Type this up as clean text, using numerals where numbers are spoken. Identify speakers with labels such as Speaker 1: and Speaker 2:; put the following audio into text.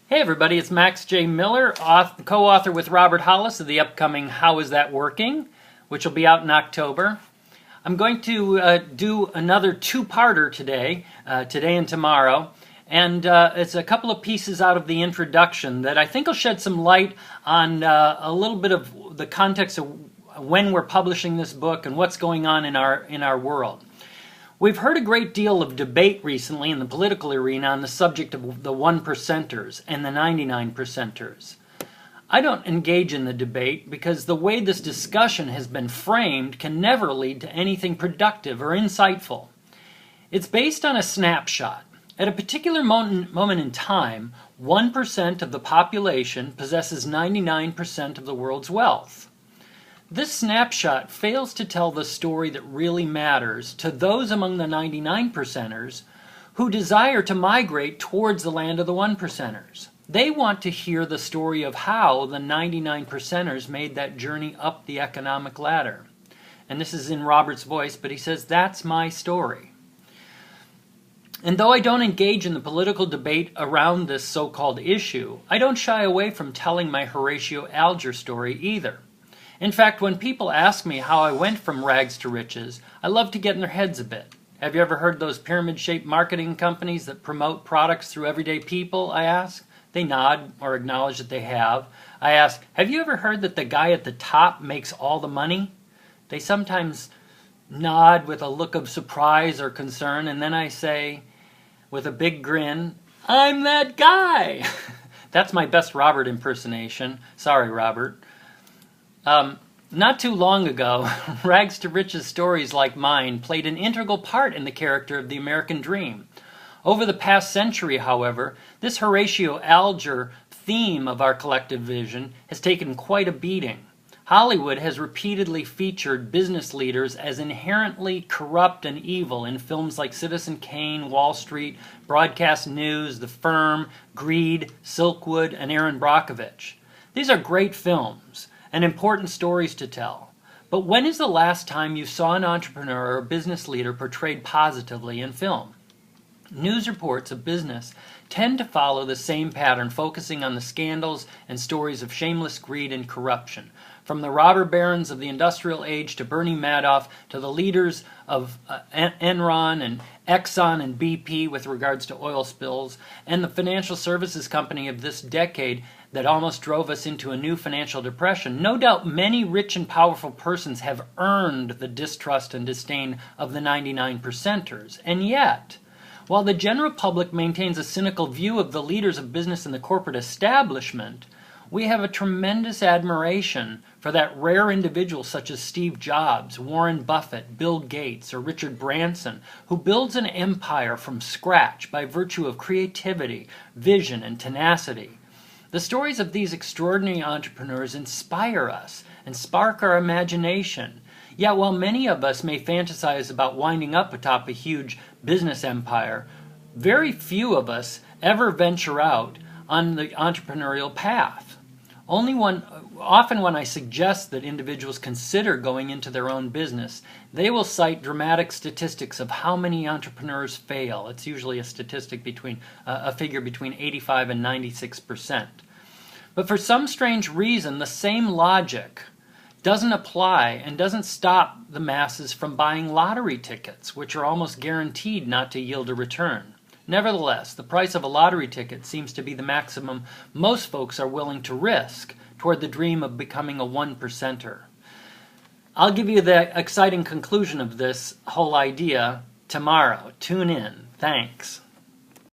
Speaker 1: Hey everybody, it's Max J. Miller, co-author with Robert Hollis of the upcoming How Is That Working?, which will be out in October. I'm going to do another two-parter today and tomorrow, and it's a couple of pieces out of the introduction that I think will shed some light on a little bit of the context of when we're publishing this book and what's going on in our world. We've heard a great deal of debate recently in the political arena on the subject of the 1%ers and the 99%ers. I don't engage in the debate because the way this discussion has been framed can never lead to anything productive or insightful. It's based on a snapshot. At a particular moment in time, 1% of the population possesses 99% of the world's wealth. This snapshot fails to tell the story that really matters to those among the 99%ers who desire to migrate towards the land of the 1%ers. They want to hear the story of how the 99%ers made that journey up the economic ladder. And this is in Robert's voice, but he says, "That's my story." And though I don't engage in the political debate around this so-called issue, I don't shy away from telling my Horatio Alger story either. In fact, when people ask me how I went from rags to riches, I love to get in their heads a bit. Have you ever heard those pyramid-shaped marketing companies that promote products through everyday people, I ask? They nod or acknowledge that they have. I ask, have you ever heard that the guy at the top makes all the money? They sometimes nod with a look of surprise or concern, and then I say, with a big grin, "I'm that guy!" That's my best Robert impersonation. Sorry, Robert. Not too long ago, rags to riches stories like mine played an integral part in the character of the American dream. Over the past century, however, this Horatio Alger theme of our collective vision has taken quite a beating. Hollywood has repeatedly featured business leaders as inherently corrupt and evil in films like Citizen Kane, Wall Street, Broadcast News, The Firm, Greed, Silkwood, and Erin Brockovich. These are great films and important stories to tell. But when is the last time you saw an entrepreneur or a business leader portrayed positively in film? News reports of business tend to follow the same pattern, focusing on the scandals and stories of shameless greed and corruption. From the robber barons of the industrial age to Bernie Madoff to the leaders of Enron and Exxon and BP with regards to oil spills, and the financial services company of this decade that almost drove us into a new financial depression, no doubt many rich and powerful persons have earned the distrust and disdain of the 99%ers. And yet, while the general public maintains a cynical view of the leaders of business and the corporate establishment, we have a tremendous admiration for that rare individual such as Steve Jobs, Warren Buffett, Bill Gates, or Richard Branson, who builds an empire from scratch by virtue of creativity, vision, and tenacity. The stories of these extraordinary entrepreneurs inspire us and spark our imagination. Yet while many of us may fantasize about winding up atop a huge business empire, very few of us ever venture out on the entrepreneurial path. Often when I suggest that individuals consider going into their own business, they will cite dramatic statistics of how many entrepreneurs fail. It's usually a statistic a figure between 85 and 96%. But for some strange reason, the same logic doesn't apply and doesn't stop the masses from buying lottery tickets, which are almost guaranteed not to yield a return. Nevertheless, the price of a lottery ticket seems to be the maximum most folks are willing to risk toward the dream of becoming a 1%er. I'll give you the exciting conclusion of this whole idea tomorrow. Tune in. Thanks.